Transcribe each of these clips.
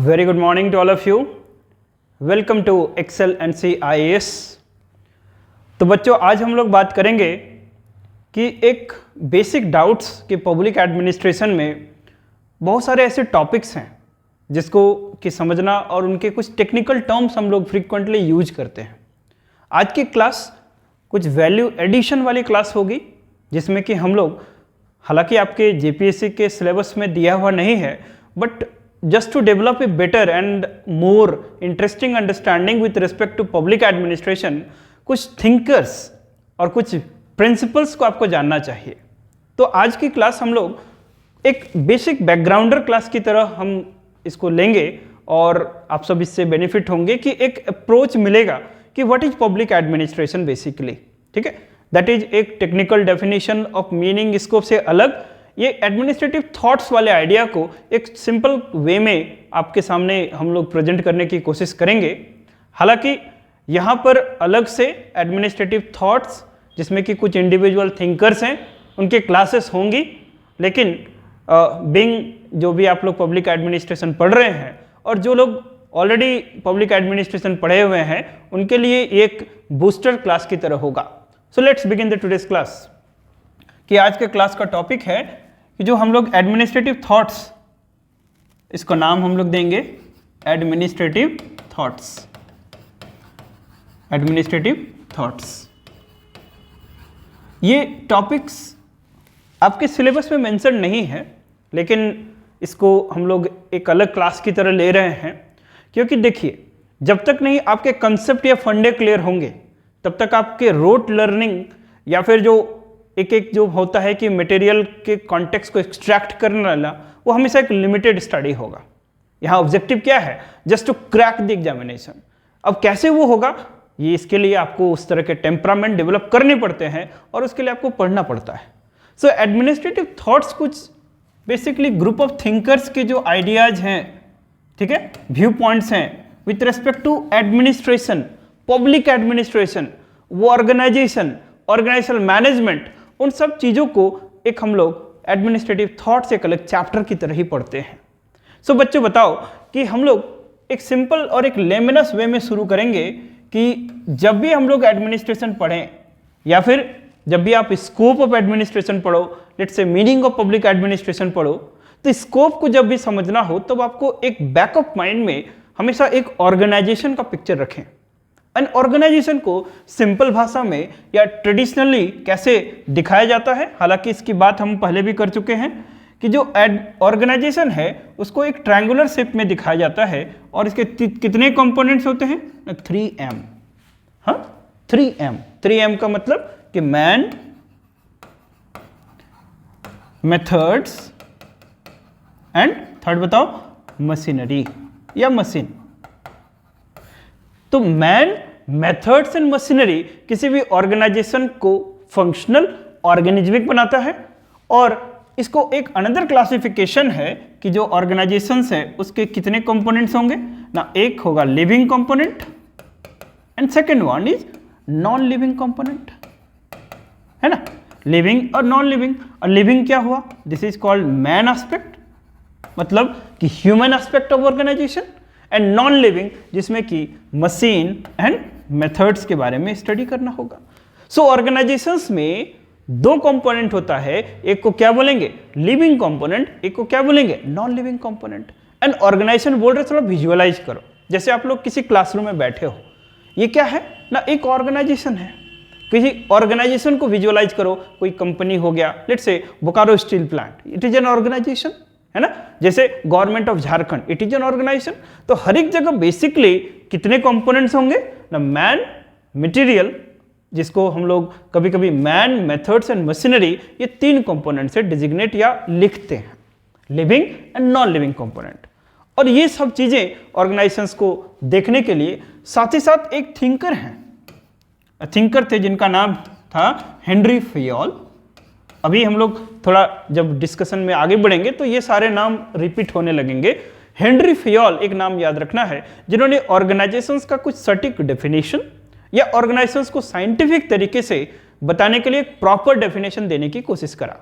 Very good morning to all of you. Welcome to Excel NC IAS. तो बच्चों आज हम लोग बात करेंगे कि एक बेसिक डाउट्स कि पब्लिक एडमिनिस्ट्रेशन में बहुत सारे ऐसे टॉपिक्स हैं जिसको कि समझना और उनके कुछ टेक्निकल टर्म्स हम लोग फ्रीक्वेंटली यूज करते हैं। आज की क्लास कुछ वैल्यू एडिशन वाली क्लास होगी जिसमें कि हम लोग, हालांकि आपके जेपीएससी के सिलेबस में दिया हुआ नहीं है, but just to develop a better and more interesting understanding with respect to public administration, कुछ thinkers और कुछ principles को आपको जानना चाहिए। तो आज की क्लास हम लोग एक बेसिक बैकग्राउंडर क्लास की तरह हम इसको लेंगे और आप सब इससे बेनिफिट होंगे कि एक अप्रोच मिलेगा कि what is public administration basically. ठीक है, दैट इज एक technical definition of meaning scope से अलग ये एडमिनिस्ट्रेटिव थॉट्स वाले आइडिया को एक सिंपल वे में आपके सामने हम लोग प्रेजेंट करने की कोशिश करेंगे। हालांकि यहाँ पर अलग से एडमिनिस्ट्रेटिव थॉट्स जिसमें कि कुछ इंडिविजुअल थिंकर्स हैं उनके क्लासेस होंगी, लेकिन बिंग जो भी आप लोग पब्लिक एडमिनिस्ट्रेशन पढ़ रहे हैं और जो लोग ऑलरेडी पब्लिक एडमिनिस्ट्रेशन पढ़े हुए हैं उनके लिए एक बूस्टर क्लास की तरह होगा। So let's begin the today's class. कि आज के क्लास का टॉपिक है कि जो हम लोग एडमिनिस्ट्रेटिव थॉट्स, इसको नाम हम लोग देंगे एडमिनिस्ट्रेटिव थॉट्स। एडमिनिस्ट्रेटिव थॉट्स ये टॉपिक्स आपके सिलेबस में मेंशन नहीं है, लेकिन इसको हम लोग एक अलग क्लास की तरह ले रहे हैं क्योंकि देखिए, जब तक नहीं आपके कंसेप्ट या फंडे क्लियर होंगे तब तक आपके रोट लर्निंग या फिर जो एक जो होता है कि मटेरियल के कॉन्टेक्स्ट को एक्सट्रैक्ट करने वाला, वो हमेशा एक लिमिटेड स्टडी होगा। यहाँ ऑब्जेक्टिव क्या है? Just to crack the examination. अब कैसे वो होगा, ये इसके लिए आपको उस तरह के टेम्परामेंट डेवलप करने पड़ते हैं और उसके लिए आपको पढ़ना पड़ता है। सो एडमिनिस्ट्रेटिव थॉट्स कुछ बेसिकली ग्रुप ऑफ थिंकर्स के जो आइडियाज हैं, ठीक है, व्यू पॉइंट्स हैं with respect to administration, public administration, वो ऑर्गेनाइजेशनल मैनेजमेंट, उन सब चीज़ों को एक हम लोग एडमिनिस्ट्रेटिव थॉट्स एक अलग चैप्टर की तरह ही पढ़ते हैं। सो बच्चों बताओ कि हम लोग एक सिंपल और एक लेमिनस वे में शुरू करेंगे कि जब भी हम लोग एडमिनिस्ट्रेशन पढ़ें या फिर जब भी आप स्कोप ऑफ एडमिनिस्ट्रेशन पढ़ो, let's say meaning of public administration पढ़ो, तो स्कोप को जब भी समझना हो तब आपको एक बैक ऑफ माइंड में हमेशा एक ऑर्गेनाइजेशन का पिक्चर रखें। एन ऑर्गेनाइजेशन को सिंपल भाषा में या ट्रेडिशनली कैसे दिखाया जाता है, हालांकि इसकी बात हम पहले भी कर चुके हैं कि जो ऑर्गेनाइजेशन है उसको एक ट्रायंगुलर शेप में दिखाया जाता है और इसके कितने कंपोनेंट्स होते हैं? 3M। हाँ, 3M। 3M का मतलब कि मैन, मेथड्स एंड थर्ड बताओ मशीनरी या मशीन। तो मैन, मेथड्स एंड मशीनरी किसी भी ऑर्गेनाइजेशन को फंक्शनल ऑर्गेनिज्मिक बनाता है और इसको एक अनदर क्लासिफिकेशन है कि जो ऑर्गेनाइजेशंस है उसके कितने कंपोनेंट्स होंगे ना। एक होगा living component and second one is non living component, है ना। लिविंग और नॉन लिविंग। और लिविंग क्या हुआ? This is called man aspect, मतलब कि human aspect of organisation, and non living जिसमें कि मशीन एंड मेथड्स के बारे में स्टडी करना होगा। सो ऑर्गेनाइजेशंस में दो कंपोनेंट होता है, एक को क्या बोलेंगे? लिविंग कंपोनेंट, एक को क्या बोलेंगे? Non living component. And organisation बोल रहे थोड़ा विजुअलाइज करो। जैसे आप लोग किसी क्लासरूम में बैठे हो, ये क्या है ना? एक ऑर्गेनाइजेशन है। किसी ऑर्गेनाइजेशन को विजुअलाइज करो। कोई कंपनी हो गया, let's say Bokaro steel plant, it is an organisation, है ना। जैसे government of Jharkhand, it is an organisation. तो हर एक जगह बेसिकली कितने कंपोनेंट्स होंगे ना? मैन, मटेरियल, जिसको हम लोग कभी कभी मैन, मेथड्स एंड मशीनरी, ये तीन कंपोनेंट से डिजिग्नेट या लिखते हैं, living and non living component. और ये सब चीजें ऑर्गेनाइजेशंस को देखने के लिए साथ ही साथ एक थिंकर हैं, थिंकर थे जिनका नाम था हेनरी फयोल। अभी हम लोग थोड़ा जब डिस्कशन में आगे बढ़ेंगे तो ये सारे नाम रिपीट होने लगेंगे। हेनरी फयोल एक नाम याद रखना है जिन्होंने ऑर्गेनाइजेशंस का कुछ सटीक डेफिनेशन या ऑर्गेनाइजेशंस को साइंटिफिक तरीके से बताने के लिए एक प्रॉपर डेफिनेशन देने की कोशिश करा।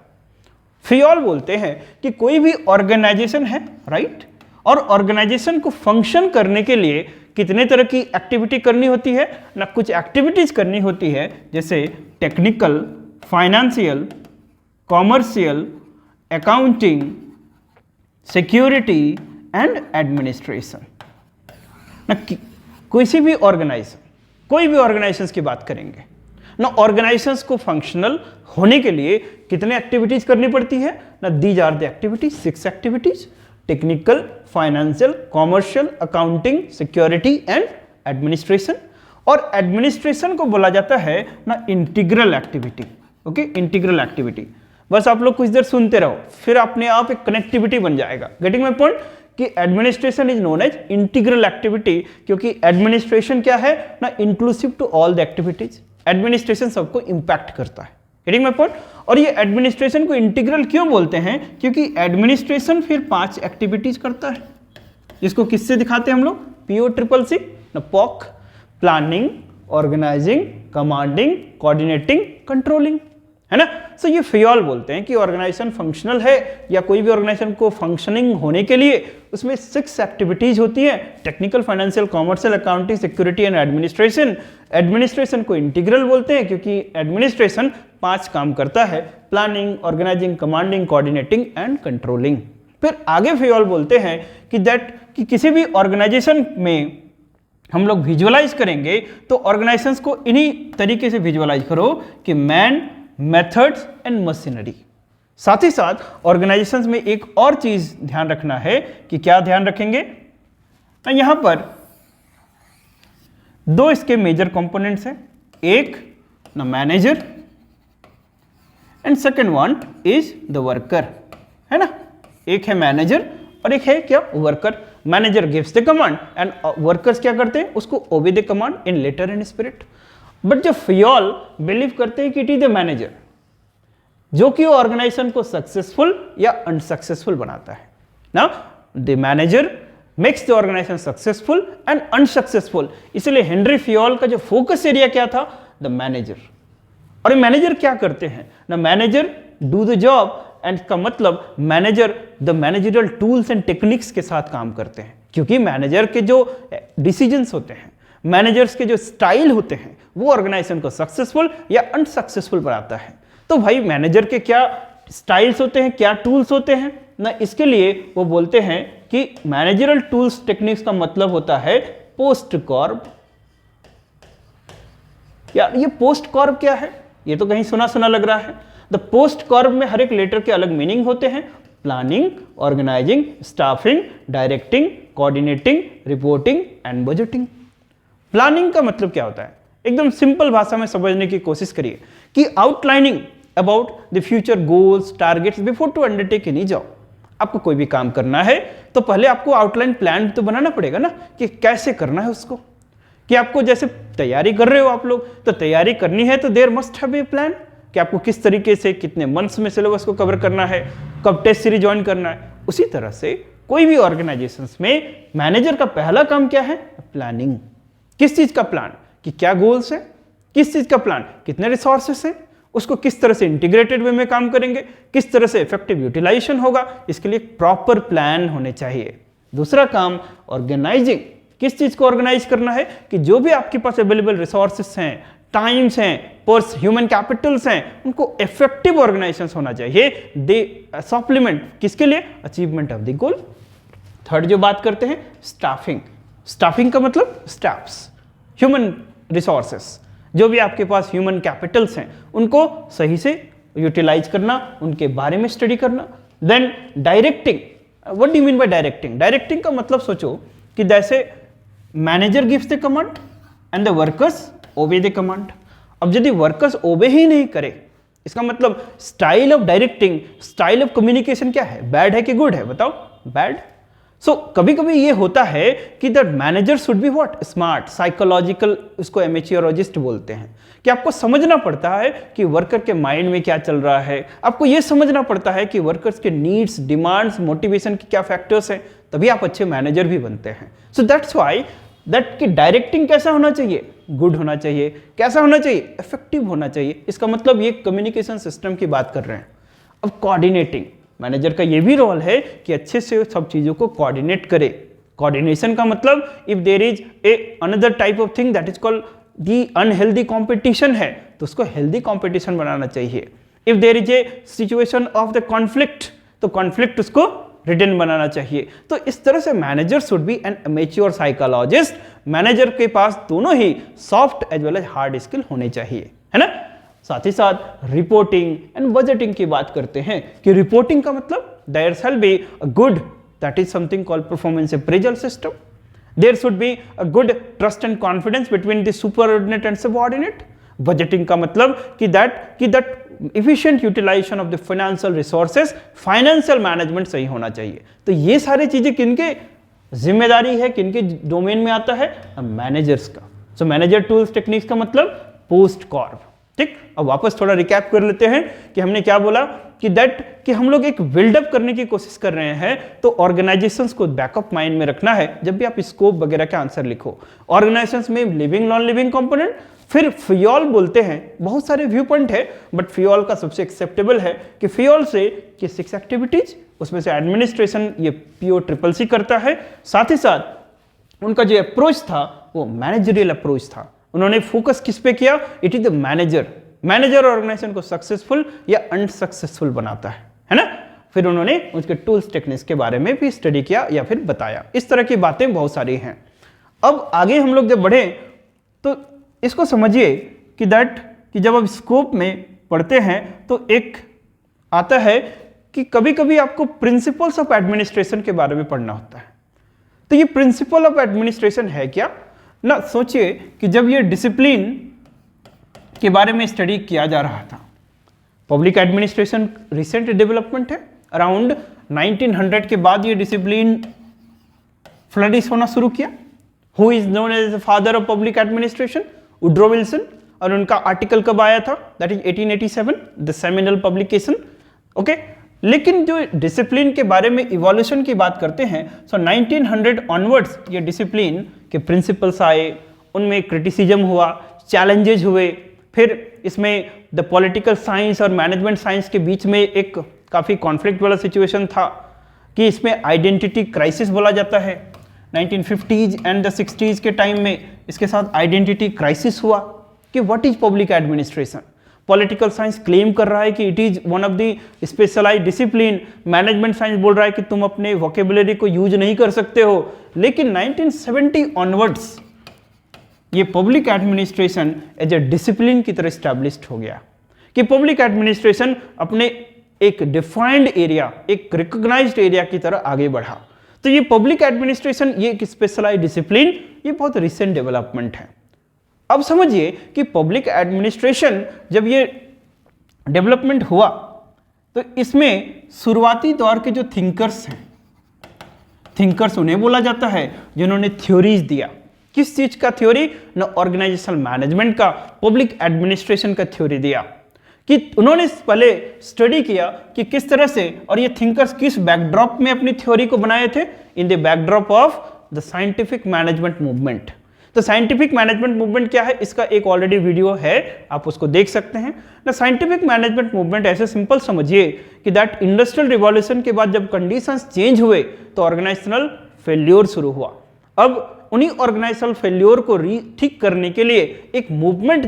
फयोल बोलते हैं कि कोई भी ऑर्गेनाइजेशन है, राइट, और ऑर्गेनाइजेशन को फंक्शन करने के लिए कितने तरह की एक्टिविटी करनी होती है ना, कुछ एक्टिविटीज करनी होती है जैसे technical, financial, commercial, accounting, security and administration ना। कोई भी ऑर्गेनाइजेशंस की बात करेंगे ना, ऑर्गेनाइजेशंस को फंक्शनल होने के लिए कितने एक्टिविटीज करनी पड़ती है ना, these are the activities, 6 activities, technical, financial, commercial, accounting, security and administration. और एडमिनिस्ट्रेशन को बोला जाता है ना integral activity. Okay, integral activity. बस आप लोग कुछ देर सुनते रहो, फिर अपने आप एक कनेक्टिविटी बन जाएगा। गेटिंग माय पॉइंट कि administration is known as integral activity, क्योंकि एडमिनिस्ट्रेशन क्या है ना, inclusive to all the activities. Administration सबको इंपैक्ट करता है। Getting my point. और ये एडमिनिस्ट्रेशन को इंटीग्रल क्यों बोलते हैं, क्योंकि एडमिनिस्ट्रेशन फिर 5 एक्टिविटीज करता है, जिसको किससे दिखाते हैं हम लोग, POCC ना, पॉक, planning, organising, commanding, coordinating, controlling, है ना। सो ये फियोल बोलते हैं कि ऑर्गेनाइजेशन फंक्शनल है या कोई भी ऑर्गेनाइजेशन को फंक्शनिंग होने के लिए उसमें 6 एक्टिविटीज होती है, technical, financial, commercial, accounting, security and administration. Administration को इंटीग्रल बोलते हैं क्योंकि एडमिनिस्ट्रेशन 5 काम करता है, planning, organising, commanding, coordinating and controlling. फिर आगे फियोल बोलते हैं कि किसी भी ऑर्गेनाइजेशन में हम लोग विजुअलाइज करेंगे तो ऑर्गेनाइजेशंस को इन्हीं तरीके से विजुअलाइज करो कि मैन, मेथड्स एंड मशीनरी। साथ ही साथ ऑर्गेनाइजेशंस में एक और चीज ध्यान रखना है कि क्या ध्यान रखेंगे, यहां पर 2 इसके मेजर कंपोनेंट्स हैं, एक ना manager and second one is the worker, है ना। एक है मैनेजर और एक है क्या, worker. Manager gives the command and workers क्या करते हैं, उसको obey the command in letter and spirit. But जो फियोल बिलीव करते हैं कि इट इज द मैनेजर जो कि ऑर्गेनाइजेशन को सक्सेसफुल या अनसक्सेसफुल बनाता है ना। The manager makes the organisation successful and unsuccessful. इसलिए हेनरी फियोल का जो फोकस एरिया क्या था, द मैनेजर। और मैनेजर क्या करते हैं ना, manager do the job and का मतलब manager the managerial tools and techniques के साथ काम करते हैं, क्योंकि मैनेजर के जो डिसीजंस होते हैं, मैनेजर्स के जो स्टाइल होते हैं, वो ऑर्गेनाइजेशन को सक्सेसफुल या अनसक्सेसफुल बनाता है। तो भाई मैनेजर के क्या स्टाइल्स होते हैं, क्या टूल्स होते हैं ना, इसके लिए वो बोलते हैं कि मैनेजरियल टूल्स टेक्निक्स का मतलब होता है पोस्ट कॉर्ब। यार ये पोस्ट कॉर्ब क्या है, ये तो कहीं सुना सुना लग रहा है। द पोस्ट कॉर्ब में हर एक लेटर के अलग मीनिंग होते हैं, planning, organising, staffing, directing, coordinating, reporting and budgeting. Planning का मतलब क्या होता है, एकदम सिंपल भाषा में समझने की कोशिश करिए कि outlining about the future goals, targets before to undertake any job. आपको कोई भी काम करना है तो पहले आपको आउटलाइन प्लान तो बनाना पड़ेगा ना, कि कैसे करना है उसको। कि आपको जैसे तैयारी कर रहे हो आप लोग, तो तैयारी करनी है तो there must have a plan कि आपको किस तरीके से कितने मंथ्स में सिलेबस को कवर करना है, कब टेस्ट सीरीज ज्वाइन करना है। उसी तरह से कोई भी ऑर्गेनाइजेशंस में मैनेजर का पहला काम क्या है, प्लानिंग। किस चीज का प्लान, कि क्या गोल्स है, किस चीज का प्लान, कितने रिसोर्सेस हैं, उसको किस तरह से इंटीग्रेटेड वे में काम करेंगे, किस तरह से इफेक्टिव यूटिलाइजेशन होगा, इसके लिए प्रॉपर प्लान होने चाहिए। दूसरा काम ऑर्गेनाइजिंग, किस चीज को ऑर्गेनाइज करना है, कि जो भी आपके पास अवेलेबल रिसोर्सेस हैं, टाइम्स हैं, पर्स ह्यूमन कैपिटल्स हैं, उनको इफेक्टिव ऑर्गेनाइजेशन होना चाहिए। दे सप्लीमेंट किसके लिए, achievement of the goal. Third जो बात करते हैं स्टाफिंग। स्टाफिंग का मतलब स्टाफ्स, ह्यूमन रिसोर्सेस, जो भी आपके पास ह्यूमन कैपिटल्स हैं उनको सही से यूटिलाइज करना, उनके बारे में स्टडी करना। Then directing, what do you mean by directing. Directing का मतलब सोचो कि जैसे manager gives the command and the workers obey the command. अब यदि वर्कर्स ओबे ही नहीं करे, इसका मतलब style of directing, style of communication क्या है, बैड है कि गुड है, बताओ, बैड। सो कभी कभी ये होता है कि the manager should be what, smart, psychological, उसको एमेच्योरोलॉजिस्ट बोलते हैं, कि आपको समझना पड़ता है कि वर्कर के माइंड में क्या चल रहा है, आपको ये समझना पड़ता है कि वर्कर्स के नीड्स, डिमांड्स, मोटिवेशन के क्या फैक्टर्स हैं, तभी आप अच्छे मैनेजर भी बनते हैं। सो दैट्स व्हाई दैट कि डायरेक्टिंग कैसा होना चाहिए, गुड होना चाहिए। कैसा होना चाहिए, इफेक्टिव होना चाहिए। इसका मतलब ये कम्युनिकेशन सिस्टम की बात कर रहे हैं। अब कोऑर्डिनेटिंग, मैनेजर का ये भी रोल है कि अच्छे से सब चीज़ों को कोऑर्डिनेट करे। कोऑर्डिनेशन का मतलब if there is a another type of thing that is called the unhealthy competition है, तो उसको हेल्दी कंपटीशन बनाना चाहिए। If there is a situation of the conflict, तो कॉन्फ्लिक्ट उसको रिटर्न बनाना चाहिए। तो इस तरह से manager should be an mature psychologist. Manager के पास दोनों ही soft as well as hard skill होने चाहिए, है ना। साथ ही साथ रिपोर्टिंग एंड बजटिंग की बात करते हैं कि रिपोर्टिंग का मतलब there shall be a good, that is something called performance appraisal system. There should be a good trust and confidence between the superordinate and subordinate. Budgeting का मतलब कि that efficient utilisation of the financial resources, financial management सही होना चाहिए। तो ये सारी चीजें किनके जिम्मेदारी है, किनके डोमेन में आता है, मैनेजर्स का। सो मैनेजर टूल्स टेक्निक्स का मतलब पोस्ट कॉर्प। ठीक, अब वापस थोड़ा रिकैप कर लेते हैं कि हमने क्या बोला कि हम लोग एक बिल्डअप करने की कोशिश कर रहे हैं, तो ऑर्गेनाइजेशंस को बैकअप माइंड में रखना है जब भी आप स्कोप वगैरह का आंसर लिखो। ऑर्गेनाइजेशंस में लिविंग नॉन लिविंग कंपोनेंट, फिर फियोल बोलते हैं, बहुत सारे व्यू पॉइंट है, बट फियोल का सबसे एक्सेप्टेबल है कि फियोल से कि 6 एक्टिविटीज, उसमें से एडमिनिस्ट्रेशन ये PO-CCC करता है। साथ ही साथ उनका जो अप्रोच था वो मैनेजरियल अप्रोच था। उन्होंने फोकस किस पे किया, it is the manager organisation को सक्सेसफुल या अनसक्सेसफुल बनाता है ना। फिर उन्होंने उसके टूल्स टेक्निक्स के बारे में भी स्टडी किया या फिर बताया। इस तरह की बातें बहुत सारी हैं। अब आगे हम लोग जब बढ़े तो इसको समझिए कि जब आप स्कोप में पढ़ते हैं तो एक आता है कि कभी कभी आपको प्रिंसिपल्स ऑफ एडमिनिस्ट्रेशन के बारे में पढ़ना होता है। तो ये प्रिंसिपल ऑफ एडमिनिस्ट्रेशन है क्या ना। सोचिए कि जब ये डिसिप्लिन के बारे में स्टडी किया जा रहा था, पब्लिक एडमिनिस्ट्रेशन रिसेंट डेवलपमेंट है, अराउंड 1900 के बाद ये डिसिप्लिन फ्लरिश होना शुरू किया। Who is known as the father of public administration, Woodrow Wilson, और उनका आर्टिकल कब आया था, that is 1887, the seminal publication. Okay, लेकिन जो डिसिप्लिन के बारे में इवोल्यूशन की बात करते हैं, सो 1900 ऑनवर्ड्स ये डिसिप्लिन के प्रिंसिपल्स आए, उनमें क्रिटिसिज्म हुआ, चैलेंजेस हुए, फिर इसमें द पॉलिटिकल साइंस और मैनेजमेंट साइंस के बीच में एक काफ़ी कॉन्फ्लिक्ट वाला सिचुएशन था कि इसमें आइडेंटिटी क्राइसिस बोला जाता है। 1950s एंड द 60s के टाइम में इसके साथ आइडेंटिटी क्राइसिस हुआ कि what is public administration. Political science claim कर रहा है कि it is one of the specialised discipline, management science बोल रहा है कि तुम अपने वोकेबुलरी को यूज नहीं कर सकते हो। लेकिन 1970 ऑनवर्ड्स ये public administration as a discipline की तरह स्टैब्लिश्ड हो गया कि पब्लिक एडमिनिस्ट्रेशन अपने एक डिफाइंड एरिया, एक रिकॉग्नाइज्ड एरिया की तरह आगे बढ़ा। तो ये पब्लिक एडमिनिस्ट्रेशन, ये एक स्पेशलाइज्ड डिसिप्लिन, ये बहुत रिसेंट डेवलपमेंट है। अब समझिए कि पब्लिक एडमिनिस्ट्रेशन जब ये डेवलपमेंट हुआ तो इसमें शुरुआती दौर के जो थिंकर्स हैं, थिंकर्स उन्हें बोला जाता है जिन्होंने थ्योरीज दिया। किस चीज का थ्योरी ना, ऑर्गेनाइजेशनल मैनेजमेंट का, पब्लिक एडमिनिस्ट्रेशन का थ्योरी दिया कि उन्होंने पहले स्टडी किया कि किस तरह से, और ये थिंकर्स किस बैकड्रॉप में अपनी थ्योरी को बनाए थे, in the backdrop of the scientific management movement. तो साइंटिफिक मैनेजमेंट मूवमेंट क्या है, इसका एक ऑलरेडी वीडियो है, आप उसको देख सकते हैं ना। साइंटिफिक मैनेजमेंट मूवमेंट ऐसे सिंपल समझिए कि दैट इंडस्ट्रियल रिवॉल्यूशन के बाद जब कंडीशंस चेंज हुए तो ऑर्गेनाइजेशनल फेल्योर शुरू हुआ। अब उन्हीं ऑर्गेनाइजेशनल फेल्योर को ठीक करने के लिए एक मूवमेंट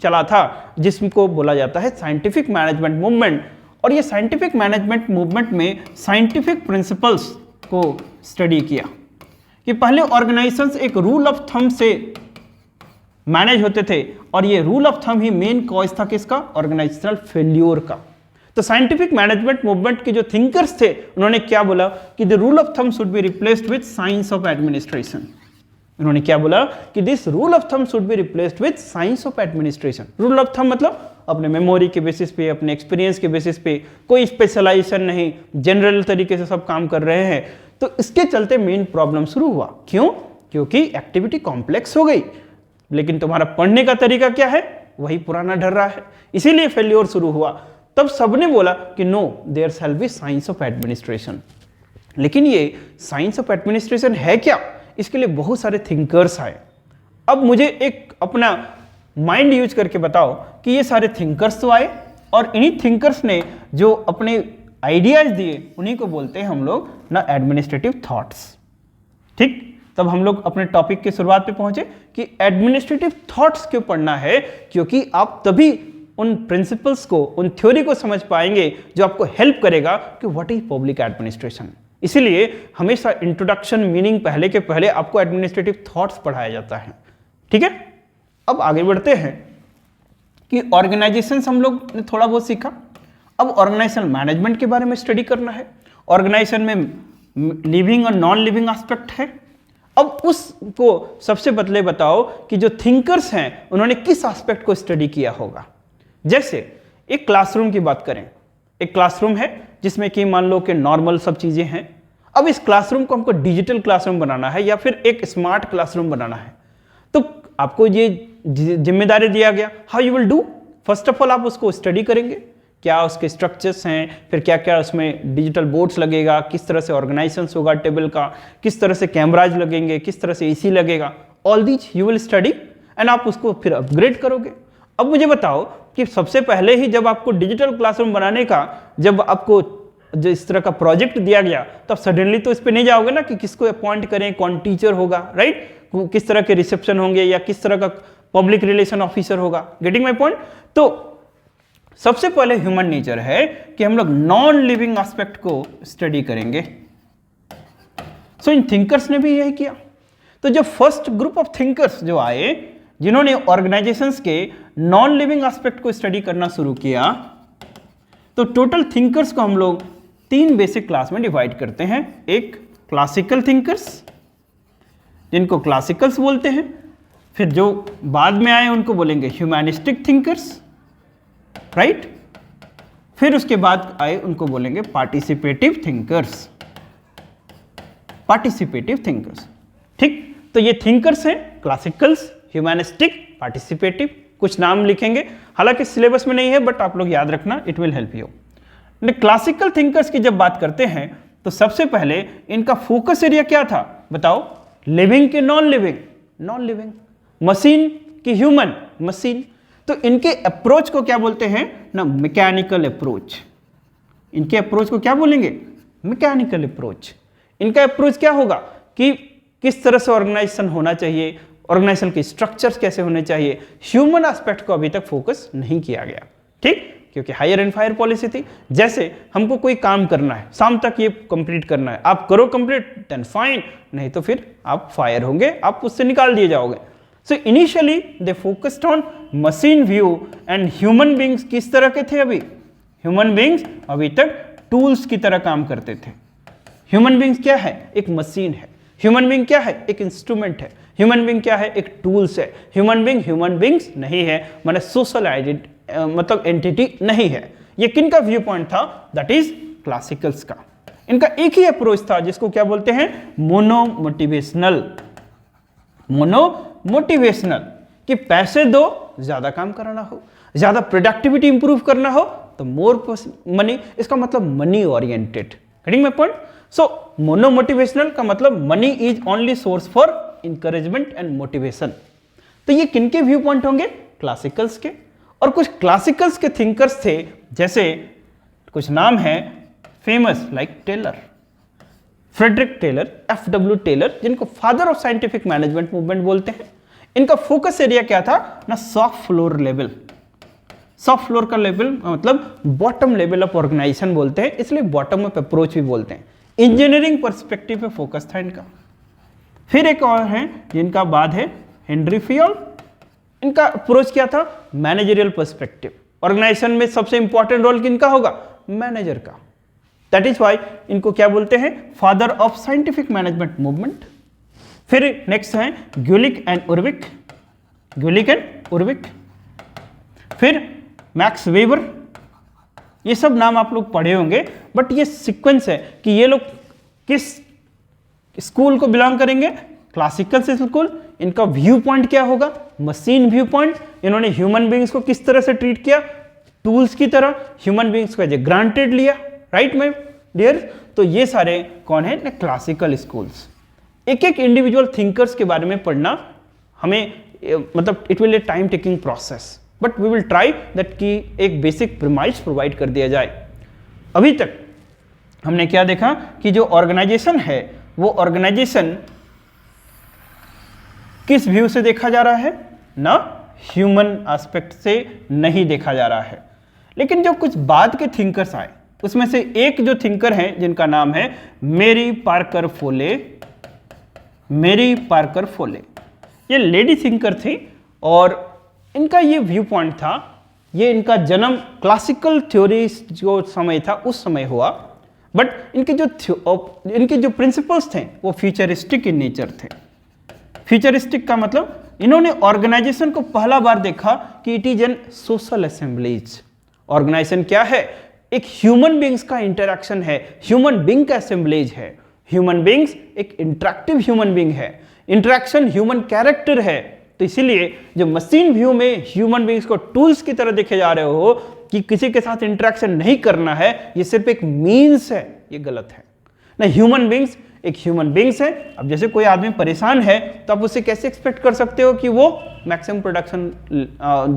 चला था जिसको बोला जाता है साइंटिफिक मैनेजमेंट मूवमेंट। और ये साइंटिफिक मैनेजमेंट मूवमेंट में साइंटिफिक प्रिंसिपल्स को स्टडी किया कि पहले ऑर्गेनाइजेशंस एक रूल ऑफ थंब से मैनेज होते थे, और ये rule of thumb he main cause था किसका, ऑर्गेनाइजेशनल फेल्योर का। तो साइंटिफिक मैनेजमेंट मूवमेंट के जो थिंकर्स थे उन्होंने क्या बोला कि the rule of thumb should be replaced with science of administration. उन्होंने क्या बोला कि this rule of thumb should be replaced with science of administration. Rule of thumb मतलब अपने मेमोरी के बेसिस पे, अपने एक्सपीरियंस के बेसिस पे, कोई स्पेशलाइजेशन नहीं, जनरल तरीके से सब काम कर रहे हैं। तो इसके चलते मेन प्रॉब्लम शुरू हुआ। क्यों? क्योंकि एक्टिविटी कॉम्प्लेक्स हो गई, लेकिन तुम्हारा पढ़ने का तरीका क्या है, वही पुराना ढर रहा है, इसीलिए फेल्योर शुरू हुआ। तब सबने बोला कि no, there shall be science of administration. लेकिन ये साइंस ऑफ एडमिनिस्ट्रेशन है क्या, इसके लिए बहुत सारे थिंकर्स आए। अब मुझे एक अपना माइंड यूज करके बताओ कि ये सारे थिंकर्स तो आए, और इन्हीं थिंकर्स ने जो अपने आइडियाज दिए उन्हीं को बोलते हैं हम लोग ना एडमिनिस्ट्रेटिव थॉट्स। ठीक, तब हम लोग अपने टॉपिक की शुरुआत पे पहुंचे कि एडमिनिस्ट्रेटिव थॉट्स क्यों पढ़ना है, क्योंकि आप तभी उन प्रिंसिपल्स को, उन थ्योरी को समझ पाएंगे जो आपको हेल्प करेगा कि व्हाट इज पब्लिक एडमिनिस्ट्रेशन। इसीलिए हमेशा इंट्रोडक्शन मीनिंग पहले के पहले आपको एडमिनिस्ट्रेटिव थॉट्स पढ़ाया जाता है। ठीक है, अब आगे बढ़ते हैं कि ऑर्गेनाइजेशन हम लोग ने थोड़ा बहुत सीखा। अब ऑर्गेनाइजेशन मैनेजमेंट के बारे में स्टडी करना है। ऑर्गेनाइजेशन में लिविंग और नॉन लिविंग एस्पेक्ट है। अब उसको सबसे पहले बताओ कि जो थिंकर्स हैं उन्होंने किस एस्पेक्ट को स्टडी किया होगा। जैसे एक क्लासरूम की बात करें, एक क्लासरूम है जिसमें कि मान लो कि नॉर्मल सब चीजें हैं। अब इस क्लासरूम को हमको डिजिटल क्लासरूम बनाना है या फिर एक स्मार्ट क्लासरूम बनाना है, तो आपको ये जिम्मेदारी दिया गया। How you will do, first of all आप उसको स्टडी करेंगे, क्या उसके स्ट्रक्चर्स हैं, फिर क्या क्या उसमें डिजिटल बोर्ड्स लगेगा, किस तरह से ऑर्गेनाइजेशन होगा टेबल का, किस तरह से कैमराज लगेंगे, किस तरह से एसी लगेगा, all these you will study and आप उसको फिर अपग्रेड करोगे। अब मुझे बताओ कि सबसे पहले ही जब आपको डिजिटल क्लासरूम बनाने का, जब आपको जो इस तरह का प्रोजेक्ट दिया गया, तब तो सडनली तो इस पर नहीं जाओगे ना कि किसको अपॉइंट करें, कौन टीचर होगा, राइट, किस तरह के रिसेप्शन होंगे या किस तरह का पब्लिक रिलेशन ऑफिसर होगा। Getting my point. तो सबसे पहले ह्यूमन नेचर है कि हम लोग नॉन लिविंग एस्पेक्ट को स्टडी करेंगे। सो इन थिंकर्स ने भी यही किया। तो जब फर्स्ट ग्रुप ऑफ थिंकर्स जो आए, जिन्होंने ऑर्गेनाइजेशंस के नॉन लिविंग एस्पेक्ट को स्टडी करना शुरू किया, तो टोटल थिंकर्स को हम लोग 3 बेसिक क्लास में डिवाइड करते हैं। एक क्लासिकल थिंकर्स, जिनको क्लासिकल्स बोलते हैं, फिर जो बाद में आए उनको बोलेंगे ह्यूमैनिस्टिक थिंकर्स, राइट, फिर उसके बाद आए उनको बोलेंगे पार्टिसिपेटिव थिंकर्स, पार्टिसिपेटिव थिंकर्स। ठीक, तो ये थिंकर्स हैं, क्लासिकल्स, ह्यूमैनिस्टिक, पार्टिसिपेटिव। कुछ नाम लिखेंगे, हालांकि सिलेबस में नहीं है, बट आप लोग याद रखना, it will help you. Classical thinkers की जब बात करते हैं तो सबसे पहले इनका फोकस एरिया क्या था बताओ, लिविंग के non living, non living, machine की ह्यूमन, मशीन। तो इनके अप्रोच को क्या बोलते हैं ना, मैकेनिकल अप्रोच। इनके अप्रोच को क्या बोलेंगे, मैकेनिकल अप्रोच। इनका अप्रोच क्या होगा कि किस तरह से ऑर्गेनाइजेशन होना चाहिए, ऑर्गेनाइजेशन के स्ट्रक्चर्स कैसे होने चाहिए। ह्यूमन एस्पेक्ट को अभी तक फोकस नहीं किया गया, ठीक, क्योंकि हायर एंड फायर पॉलिसी थी। जैसे हमको कोई काम करना है, शाम तक ये कंप्लीट करना है, आप करो कंप्लीट देन फाइन, नहीं तो फिर आप फायर होंगे, आप उससे निकाल दिए जाओगे। So initially they focused on machine view and human beings किस तरह के थे, अभी ह्यूमन बींग्स अभी तक टूल्स की तरह काम करते थे। ह्यूमन बींग्स क्या है, एक मशीन है। ह्यूमन बींग क्या है, एक इंस्ट्रूमेंट है। ह्यूमन बींग क्या है, एक टूल्स है। ह्यूमन बींग्स नहीं है, माने सोशल आइडेंटिटी, मतलब एंटिटी नहीं है। ये किन का व्यू पॉइंट था, दैट इज क्लासिकल्स का। इनका एक ही अप्रोच था जिसको क्या बोलते हैं, मोनोमोटिवेशनल। मोनोमोटिवेशनल कि पैसे दो, ज्यादा काम कराना हो, ज्यादा प्रोडक्टिविटी इंप्रूव करना हो तो मोर मनी, इसका मतलब money oriented. Getting my point. So monomotivational का मतलब money is only source for encouragement and motivation. तो ये किनके व्यू पॉइंट होंगे, क्लासिकल्स के। और कुछ क्लासिकल्स के थिंकर्स थे, जैसे कुछ नाम है famous, like Taylor, Frederick Taylor, FW Taylor, जिनको father of scientific management movement बोलते हैं। इनका फोकस एरिया क्या था ना, shop floor level. Shop floor का लेवल मतलब बॉटम लेवल ऑफ ऑर्गेनाइजेशन बोलते हैं, इसलिए बॉटम अप अप्रोच भी बोलते हैं। इंजीनियरिंग पर्सपेक्टिव पे फोकस था इनका। फिर एक और है जिनका बाद है हेनरी फियोल। इनका अप्रोच क्या था, मैनेजरियल पर्सपेक्टिव। ऑर्गेनाइजेशन में सबसे इंपॉर्टेंट रोल किनका होगा, मैनेजर का। दैट इज वाई इनको क्या बोलते हैं, father of scientific management movement. फिर नेक्स्ट है ग्यूलिक एंड उर्विक, ग्यूलिक एंड उर्विक। फिर मैक्स वेबर। ये सब नाम आप लोग पढ़े होंगे, बट ये सीक्वेंस है कि ये लोग किस स्कूल को बिलोंग करेंगे, क्लासिकल से स्कूल। इनका व्यू पॉइंट क्या होगा, मशीन व्यू पॉइंट। इन्होंने ह्यूमन बींग्स को किस तरह से ट्रीट किया, टूल्स की तरह। ह्यूमन बींग्स को एज ए ग्रांटेड लिया, राइट माय डियर। तो ये सारे कौन है ना, क्लासिकल स्कूल्स। एक एक इंडिविजुअल थिंकर्स के बारे में पढ़ना हमें मतलब it will a time taking process, but we will try that कि एक बेसिक प्रीमाइस प्रोवाइड कर दिया जाए। अभी तक हमने क्या देखा कि जो ऑर्गेनाइजेशन है वो ऑर्गेनाइजेशन किस व्यू से देखा जा रहा है, ना ह्यूमन एस्पेक्ट से नहीं देखा जा रहा है। लेकिन जो कुछ बाद के थिंकर्स आए उसमें से एक जो थिंकर हैं जिनका नाम है मेरी पार्कर फोले। मेरी पार्कर फोले ये लेडी थिंकर थी और इनका ये व्यू पॉइंट था, ये इनका जन्म क्लासिकल थ्योरी जो समय था उस समय हुआ, बट इनके जो प्रिंसिपल्स थे वो फ्यूचरिस्टिक इन नेचर थे। फ्यूचरिस्टिक का मतलब इन्होंने ऑर्गेनाइजेशन को पहला बार देखा कि it is an social assemblies. Organisation क्या है, एक ह्यूमन बींग्स का इंटरैक्शन है, ह्यूमन बींग का असेंबलीज है। ह्यूमन बींग्स एक इंटरैक्टिव ह्यूमन बींग है, इंटरैक्शन ह्यूमन कैरेक्टर है। तो इसीलिए जो मशीन व्यू में ह्यूमन बींग्स को टूल्स की तरह देखे जा रहे हो कि किसी के साथ इंटरैक्शन नहीं करना है, ये सिर्फ एक मीन्स है, ये गलत है ना। ह्यूमन बींग्स एक ह्यूमन बींग्स है। अब जैसे कोई आदमी परेशान है तो आप उससे कैसे एक्सपेक्ट कर सकते हो कि वो मैक्सिमम प्रोडक्शन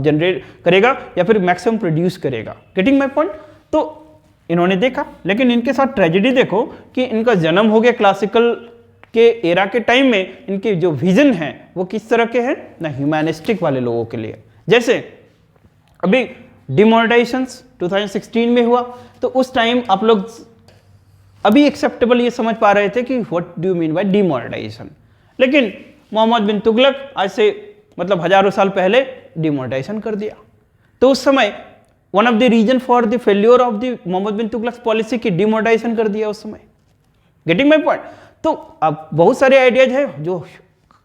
जनरेट करेगा या फिर मैक्सिमम प्रोड्यूस करेगा। Getting my point. तो इन्होंने देखा, लेकिन इनके साथ ट्रेजेडी देखो कि इनका जन्म हो गया क्लासिकल के एरा के टाइम में। इनके जो विजन है वो किस तरह के हैं ना, ह्यूमैनिस्टिक वाले लोगों के लिए। जैसे अभी डिमोनेटाइजेशन 2016 में हुआ तो उस टाइम आप लोग अभी एक्सेप्टेबल ये समझ पा रहे थे कि what do you mean bye demonetisation. लेकिन मोहम्मद बिन तुगलक आज से मतलब हजारों साल पहले डिमोनेटाइजेशन कर दिया। तो उस समय one of the reason for the failure of the Muhammad bin Tughlaq policy की डिमोनेटाइजेशन कर दिया उस समय। Getting my point. तो अब बहुत सारे आइडियाज हैं जो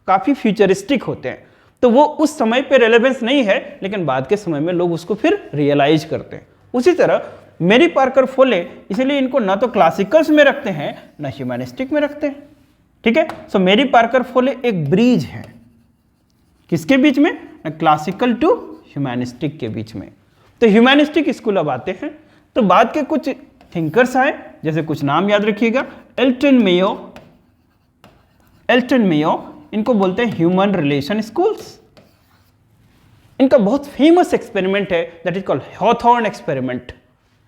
काफी फ्यूचरिस्टिक होते हैं, तो वो उस समय पे रेलेवेंस नहीं है, लेकिन बाद के समय में लोग उसको फिर रियलाइज करते हैं। उसी तरह मेरी पार्कर फोले, इसलिए इनको ना तो क्लासिकल्स में रखते हैं ना ह्यूमैनिस्टिक में रखते हैं। ठीक है। सो मेरी पार्कर फोले एक ब्रिज है, किसके बीच में, ना क्लासिकल टू ह्यूमैनिस्टिक के बीच में। तो ह्यूमैनिस्टिक स्कूल अब आते हैं तो बाद के कुछ थिंकर्स आए, जैसे कुछ नाम याद रखिएगा, एल्टन मेयो, इनको बोलते हैं ह्यूमन रिलेशन स्कूल्स। इनका बहुत फेमस एक्सपेरिमेंट है that is called Hawthorne experiment,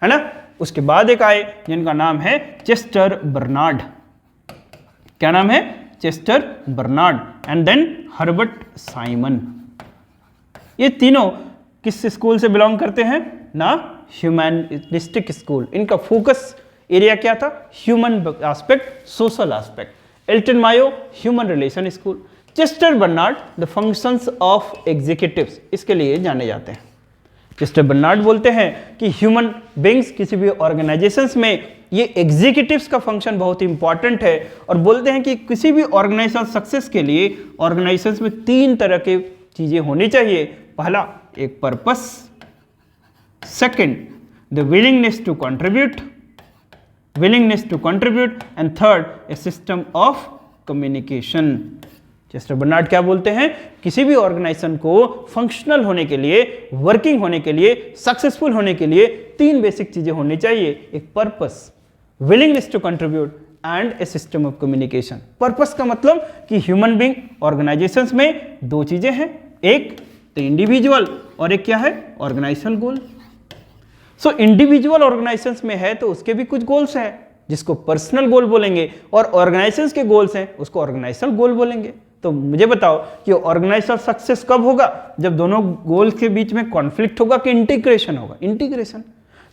है ना। उसके बाद एक आए जिनका नाम है चेस्टर बर्नार्ड। क्या नाम है, Chester Barnard. And then Herbert Simon. ये तीनों किस स्कूल से बिलोंग करते हैं ना, ह्यूमैनिस्टिक स्कूल। इनका फोकस एरिया क्या था, human aspect, social aspect. Elton Mayo human relation school, Chester Barnard the functions of executives, इसके लिए जाने जाते हैं। चेस्टर बर्नार्ड बोलते हैं कि ह्यूमन बींग्स किसी भी ऑर्गेनाइजेशंस में ये एग्जीक्यूटिव्स का फंक्शन बहुत इंपॉर्टेंट है, और बोलते हैं कि किसी भी ऑर्गेनाइजेशन सक्सेस के लिए ऑर्गेनाइजेशंस में 3 तरह की चीजें होनी चाहिए। पहला एक purpose, second the willingness to contribute, and third a system of communication. Chester Barnard क्या बोलते हैं, किसी भी ऑर्गेनाइजेशन को फंक्शनल होने के लिए, वर्किंग होने के लिए, सक्सेसफुल होने के लिए 3 बेसिक चीजें होनी चाहिए। एक purpose, willingness to contribute and a system of communication. Purpose का मतलब कि ह्यूमन बीइंग ऑर्गेनाइजेशंस में 2 चीजें हैं, एक तो इंडिविजुअल और एक क्या है, ऑर्गेनाइजेशनल गोल। सो इंडिविजुअल ऑर्गेनाइजेशंस में है तो उसके भी कुछ गोल्स हैं जिसको पर्सनल गोल बोलेंगे, और ऑर्गेनाइजेशंस के गोल्स हैं उसको ऑर्गेनाइजेशनल गोल बोलेंगे। तो मुझे बताओ कि ऑर्गेनाइजेशनल सक्सेस कब होगा, जब दोनों गोल्स के बीच में कॉन्फ्लिक्ट होगा कि इंटीग्रेशन होगा, इंटीग्रेशन।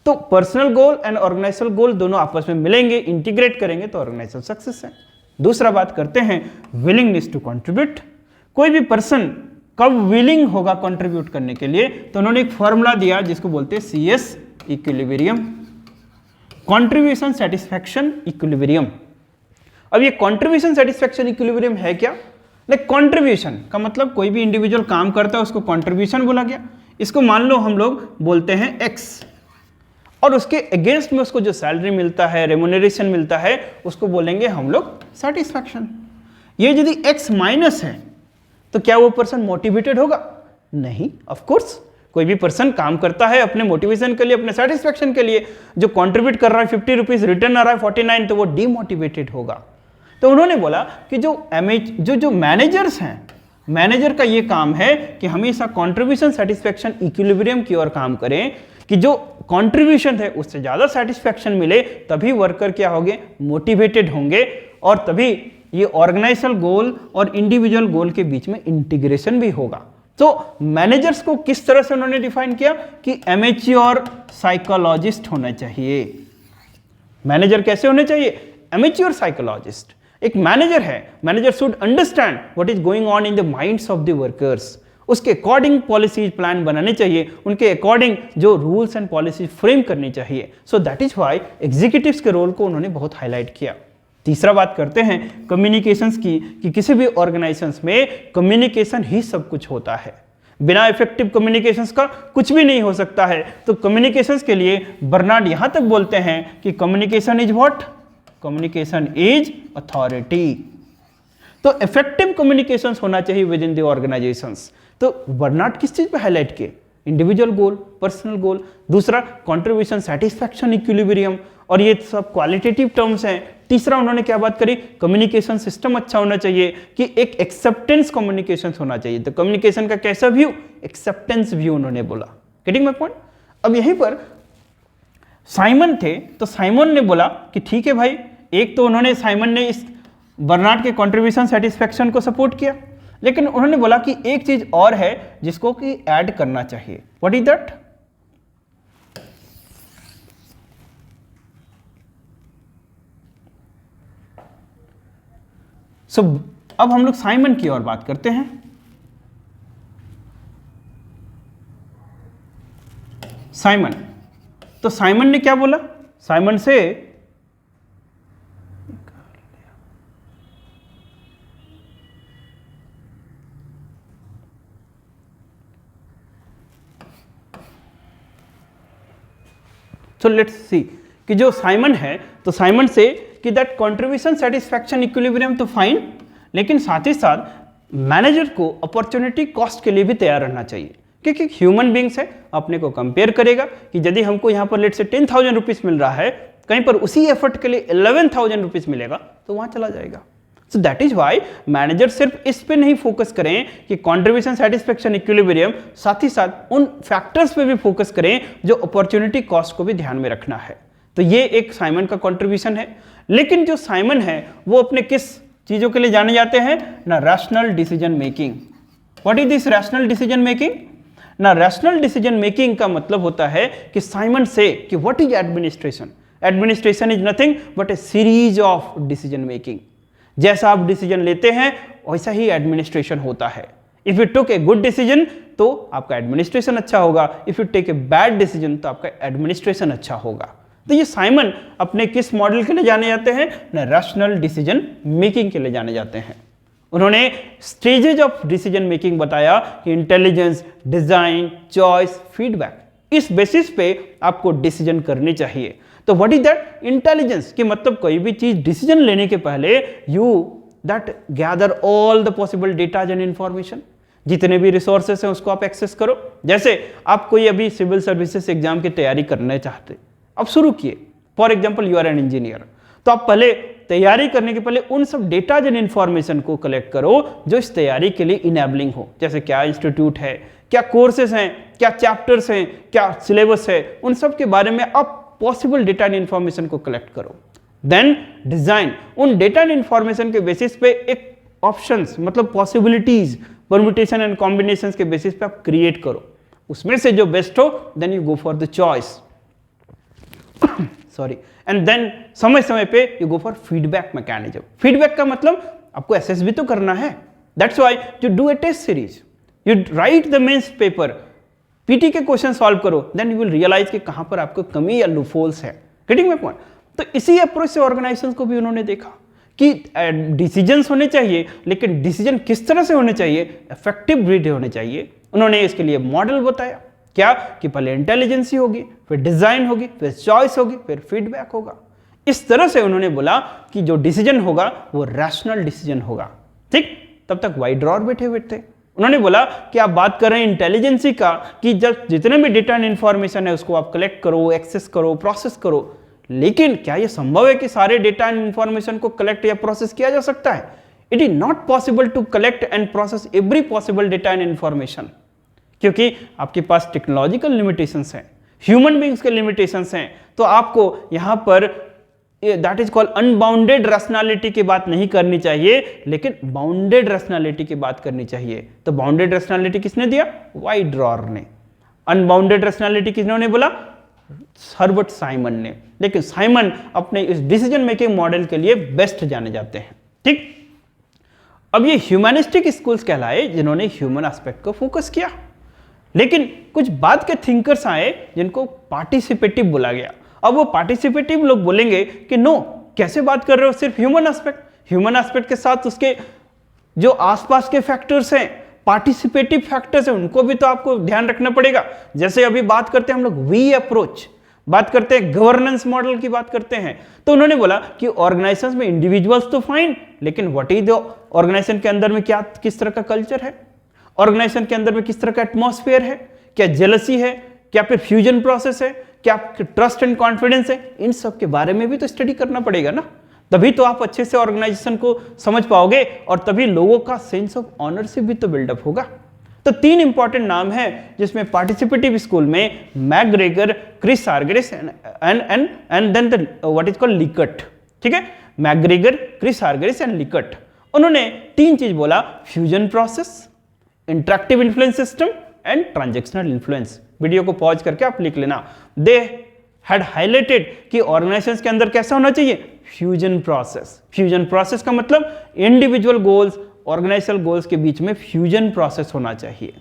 तो पर्सनल गोल एंड ऑर्गेनाइजेशनल गोल दोनों आपस में मिलेंगे, इंटीग्रेट करेंगे तो ऑर्गेनाइजेशनल सक्सेस है। दूसरा बात करते हैं विलिंगनेस टू कंट्रीब्यूट। कोई भी पर्सन कब विलिंग होगा कंट्रीब्यूट करने के लिए, तो उन्होंने एक फॉर्मूला दिया जिसको बोलते हैं CS equilibrium, contribution satisfaction equilibrium. अब ये कंट्रीब्यूशन सेटिस्फैक्शन इक्विलिब्रियम है क्या, कंट्रीब्यूशन का मतलब कोई भी इंडिविजुअल काम करता है उसको कंट्रीब्यूशन बोला गया। इसको मान लो हम लोग बोलते हैं X, और उसके अगेंस्ट में उसको जो सैलरी मिलता है, रेम्यूनरेशन मिलता है, उसको बोलेंगे हम लोग सेटिस्फैक्शन। ये यदि X माइनस है तो क्या वो पर्सन मोटिवेटेड होगा, नहीं, ऑफ कोर्स। कोई भी पर्सन काम करता है अपने मोटिवेशन के लिए, अपने सेटिस्फैक्शन के लिए, जो कंट्रीब्यूट कर रहा है 50 रुपीज, रिटर्न आ रहा है 49, तो वो डीमोटिवेटेड होगा। तो उन्होंने बोला कि जो मैनेजर्स हैं मैनेजर का ये काम है कि हमेशा कंट्रीब्यूशन सेटिस्फेक्शन इक्विलिब्रियम की ओर काम करें, कि जो कंट्रीब्यूशन है उससे ज्यादा सेटिस्फेक्शन मिले, तभी वर्कर क्या होंगे, मोटिवेटेड होंगे, और तभी ये ऑर्गेनाइजेशनल गोल और इंडिविजुअल गोल के बीच में इंटीग्रेशन भी होगा। तो मैनेजर्स को किस तरह से उन्होंने डिफाइन किया कि एमेच्योर साइकोलॉजिस्ट होना चाहिए। मैनेजर कैसे होने चाहिए, एमेच्योर साइकोलॉजिस्ट। एक मैनेजर है, manager should understand what is going on in the minds of the workers, उसके अकॉर्डिंग पॉलिसीज प्लान बनाने चाहिए, उनके अकॉर्डिंग जो रूल्स एंड पॉलिसीज फ्रेम करनी चाहिए। सो दैट इज व्हाई एग्जीक्यूटिव्स के रोल को उन्होंने बहुत हाईलाइट किया। तीसरा बात करते हैं कम्युनिकेशंस की, कि किसी भी ऑर्गेनाइजेशंस में कम्युनिकेशन ही सब कुछ होता है, बिना इफेक्टिव कम्युनिकेशंस का कुछ भी नहीं हो सकता है। तो कम्युनिकेशंस के लिए बर्नार्ड यहां तक बोलते हैं कि communication is what, communication is authority. तो इफेक्टिव कम्युनिकेशंस होना चाहिए विद इन द ऑर्गेनाइजेशंस। तो बर्नार्ड किस चीज पे हाईलाइट किए, इंडिविजुअल गोल, पर्सनल गोल, दूसरा कंट्रीब्यूशन सेटिस्फैक्शन इक्विलिब्रियम, और ये सब क्वालिटेटिव टर्म्स हैं। तीसरा उन्होंने क्या बात करी, कम्युनिकेशन सिस्टम अच्छा होना चाहिए, कि एक एक्सेप्टेंस कम्युनिकेशन होना चाहिए। तो कम्युनिकेशन का कैसा व्यू, एक्सेप्टेंस व्यू उन्होंने बोला। Getting my point. अब यहीं पर साइमन थे, तो साइमन ने बोला कि ठीक है भाई, एक तो उन्होंने, साइमन ने इस बर्नार्ड के कंट्रीब्यूशन सेटिस्फैक्शन को सपोर्ट किया, लेकिन उन्होंने बोला कि एक चीज और है जिसको कि ऐड करना चाहिए। व्हाट इज दैट, सो अब हम लोग साइमन की ओर बात करते हैं। साइमन, तो साइमन ने क्या बोला, साइमन से सो लेट्स सी कि जो साइमन है, तो साइमन से कि दैट कंट्रीब्यूशन सेटिस्फैक्शन इक्विलिब्रियम तो फाइन, लेकिन साथ ही साथ मैनेजर को अपॉर्चुनिटी कॉस्ट के लिए भी तैयार रहना चाहिए, क्योंकि ह्यूमन बींग्स है, अपने को कंपेयर करेगा कि यदि हमको यहाँ पर लेट से 10,000 रुपीज मिल रहा है, कहीं पर उसी एफर्ट के लिए 11,000 रुपीज मिलेगा, तो वहां चला जाएगा। So that is why manager सिर्फ इस पे नहीं फोकस करें कि कंट्रीब्यूशन सेटिस्फैक्शन इक्विलिब्रियम, साथ ही साथ उन फैक्टर्स पे भी फोकस करें जो अपॉर्चुनिटी कॉस्ट को भी ध्यान में रखना है। तो ये एक साइमन का कंट्रीब्यूशन है। लेकिन जो साइमन है वो अपने किस चीजों के लिए जाने जाते हैं ना, rational decision making. What is this rational decision making ना, रैशनल डिसीजन मेकिंग का मतलब होता है कि साइमन से कि what is administration, administration is nothing but A series of decision making. जैसा आप डिसीजन लेते हैं वैसा ही एडमिनिस्ट्रेशन होता है। If you took a good decision तो आपका एडमिनिस्ट्रेशन अच्छा होगा, if you take a bad decision तो आपका एडमिनिस्ट्रेशन अच्छा होगा। तो ये साइमन अपने किस मॉडल के लिए जाने जाते हैं ना, रैशनल डिसीजन मेकिंग के लिए जाने जाते हैं। उन्होंने स्टेजेज ऑफ डिसीजन मेकिंग बताया कि इंटेलिजेंस, डिजाइन, चॉइस, फीडबैक, इस बेसिस पे आपको डिसीजन करनी चाहिए। तो व्हाट इज दैट, इंटेलिजेंस कि मतलब कोई भी चीज डिसीजन लेने के पहले you that gather all the possible data and information, जितने भी रिसोर्सेस हैं उसको आप एक्सेस करो। जैसे आप कोई अभी सिविल सर्विसेज एग्जाम की तैयारी करना चाहते, अब शुरू किए, for example you are an engineer, तो आप पहले तैयारी करने के पहले उन सब डेटा एंड इंफॉर्मेशन को कलेक्ट करो जो इस तैयारी के लिए इनेबलिंग हो। जैसे क्या इंस्टीट्यूट है, क्या कोर्सेज हैं, क्या चैप्टर्स हैं, क्या सिलेबस है, उन सब के बारे में आप पॉसिबल डेटा एंड इंफॉर्मेशन को कलेक्ट करो। देन डिजाइन, उन डेटा एंड इंफॉर्मेशन के बेसिस पे एक ऑप्शंस मतलब पॉसिबिलिटीज, परम्यूटेशन एंड कॉम्बिनेशंस के बेसिस पे आप क्रिएट करो, उसमें से जो बेस्ट हो then you go for the choice, sorry, and then समय समय पे you go for feedback mechanism. Feedback का मतलब आपको एसेस भी तो करना है, that's why you do a test series, you write the mains paper, PT के क्वेश्चन सॉल्व करो, देन यू विल रियलाइज कि कहां पर आपको कमी या लूपहोल्स है। Getting my point. तो इसी अप्रोच से ऑर्गेनाइजेशंस को भी उन्होंने देखा कि डिसीजंस होने चाहिए, लेकिन डिसीजन किस तरह से होने चाहिए, इफेक्टिव रीड होने चाहिए। उन्होंने इसके लिए मॉडल बताया, क्या कि पहले इंटेलिजेंसी होगी, फिर डिजाइन होगी, फिर चॉइस होगी, फिर फीडबैक होगा। इस तरह से उन्होंने बोला कि जो डिसीजन होगा वो रैशनल डिसीजन होगा। ठीक, तब तक वाइड ड्रॉर बैठे हुए थे। उन्होंने बोला कि आप बात कर रहे हैं इंटेलिजेंसी का, कि जब जितने भी डेटा एंड इंफॉर्मेशन है उसको आप कलेक्ट करो, एक्सेस करो, प्रोसेस करो, लेकिन क्या यह संभव है कि सारे डेटा एंड इंफॉर्मेशन को कलेक्ट या प्रोसेस किया जा सकता है? It is not possible to collect and process every possible data and information, क्योंकि आपके पास टेक्नोलॉजिकल लिमिटेशंस हैं, ह्यूमन बींग्स के लिमिटेशंस हैं, तो आपको यहां पर that is called unbounded rationality की बात नहीं करनी चाहिए, लेकिन बाउंडेड रैशनैलिटी की बात करनी चाहिए। तो बाउंडेड रैशनैलिटी किसने दिया? वाइट ड्रॉअर ने। अनबाउंडेड रैशनैलिटी किसने बोला? हर्बर्ट साइमन ने। लेकिन साइमन अपने इस डिसीजन मेकिंग मॉडल के लिए बेस्ट जाने जाते हैं। ठीक, अब ये ह्यूमैनिस्टिक स्कूल्स कहलाए जिन्होंने ह्यूमन एस्पेक्ट को फोकस किया, लेकिन कुछ बाद के थिंकर्स आए जिनको पार्टिसिपेटिव बोला गया। अब वो पार्टिसिपेटिव लोग बोलेंगे कि नो, कैसे बात कर रहे हो, सिर्फ ह्यूमन एस्पेक्ट, ह्यूमन एस्पेक्ट के साथ उसके जो आसपास के फैक्टर्स हैं, पार्टिसिपेटिव फैक्टर्स हैं, उनको भी तो आपको ध्यान रखना पड़ेगा। जैसे अभी बात करते हैं हम लोग वी अप्रोच, बात करते हैं गवर्नेंस मॉडल की बात करते हैं, तो उन्होंने बोला कि ऑर्गेनाइजेशंस में इंडिविजुअल्स तो फाइन, लेकिन व्हाट इज द ऑर्गेनाइजेशन के अंदर में क्या किस तरह का कल्चर है, ऑर्गेनाइजेशन के अंदर में किस तरह का एटमॉस्फेयर है, क्या जेलसी है, क्या फिर फ्यूजन प्रोसेस है, क्या ट्रस्ट एंड कॉन्फिडेंस है, इन सब के बारे में भी तो स्टडी करना पड़ेगा ना। तभी तो आप अच्छे से ऑर्गेनाइजेशन को समझ पाओगे और तभी लोगों का सेंस ऑफ ऑनरशिप भी तो बिल्डअप होगा। तो 3 इंपॉर्टेंट नाम है जिसमें पार्टिसिपेटिव स्कूल में McGregor, Chris Argyris and then the what is called Likert. ठीक है, McGregor, Chris Argyris and Likert. उन्होंने 3 चीज बोला, fusion process, interactive influence system and transactional influence. Video को पॉज करके आप लिख लेना। दे हैड हाइलाइटेड कि ऑर्गेनाइजेशंस के अंदर कैसा होना चाहिए, फ्यूजन प्रोसेस। फ्यूजन प्रोसेस का मतलब इंडिविजुअल गोल्स, ऑर्गेनाइजेशनल गोल्स के बीच में फ्यूजन प्रोसेस होना चाहिए,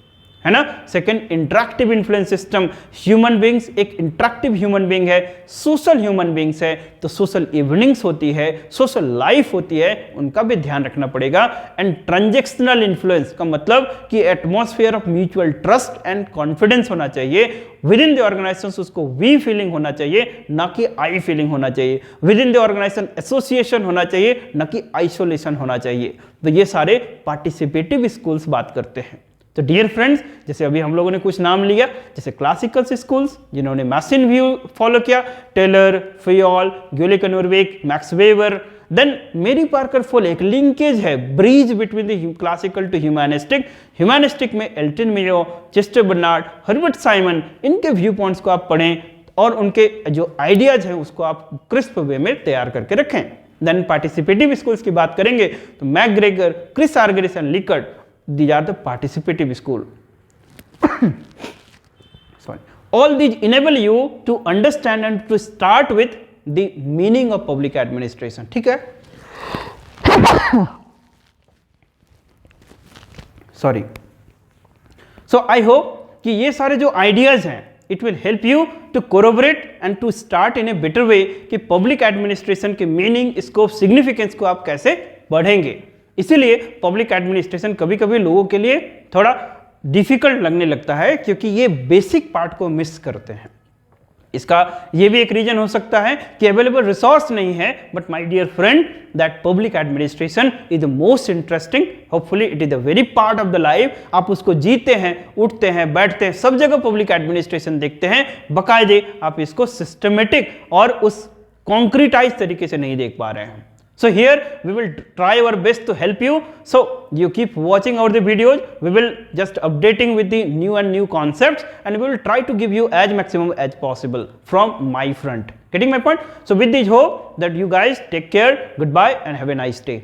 है ना। Second, interactive influence system. Human beings एक इंटरैक्टिव ह्यूमन बींग है, सोशल ह्यूमन बींग्स है, तो सोशल इवनिंग्स होती है, सोशल लाइफ होती है, उनका भी ध्यान रखना पड़ेगा। एंड ट्रांजैक्शनल इन्फ्लुएंस का मतलब कि atmosphere of mutual trust and confidence होना चाहिए विद इन द ऑर्गेनाइजेशन। उसको वी फीलिंग होना चाहिए, ना कि आई फीलिंग होना चाहिए। Within the organisation association होना चाहिए, ना कि आइसोलेशन होना चाहिए। तो ये सारे पार्टिसिपेटिव स्कूल्स बात करते हैं। तो डियर फ्रेंड्स, जैसे अभी हम लोगों ने कुछ नाम लिया, जैसे क्लासिकल स्कूल्स जिन्होंने मैसिन व्यू फॉलो किया, Taylor, Fayol, Gulick Urwick, Max Weber, then Mary Parker Follett. एक लिंकेज है, bridge between the classical to humanistic. Humanistic में Elton Mayo, Chester Barnard, Herbert Simon, इनके व्यू पॉइंट्स को आप पढ़ें और उनके जो आइडियाज हैं उसको आप क्रिस्प वे में तैयार करके रखें। देन पार्टिसिपेटिव स्कूल्स की बात करेंगे तो McGregor, Chris Argyris and Likert, these are the participative school. Sorry. All these enable you to understand and to start with the meaning of public administration. ठीक है? Sorry. So I hope कि ये सारे जो ideas हैं, it will help you to corroborate and to start in a better way कि public administration के meaning, scope, significance को आप कैसे बढ़ेंगे। इसीलिए पब्लिक एडमिनिस्ट्रेशन कभी कभी लोगों के लिए थोड़ा डिफिकल्ट लगने लगता है, क्योंकि ये बेसिक पार्ट को मिस करते हैं। इसका ये भी एक रीजन हो सकता है कि अवेलेबल रिसोर्स नहीं है, but my dear friend, that public administration is the most interesting, hopefully it is the very part of the life. आप उसको जीते हैं, उठते हैं, बैठते हैं, सब जगह पब्लिक एडमिनिस्ट्रेशन देखते हैं, बाकायदे आप इसको सिस्टमेटिक और उस कॉन्क्रीटाइज तरीके से नहीं देख पा रहे हैं। So here we will try our best to help you. So you keep watching our the videos. We will just updating with the new concepts, and we will try to give you as maximum as possible from my front. Getting my point? So with this hope that you guys take care, goodbye, and have a nice day.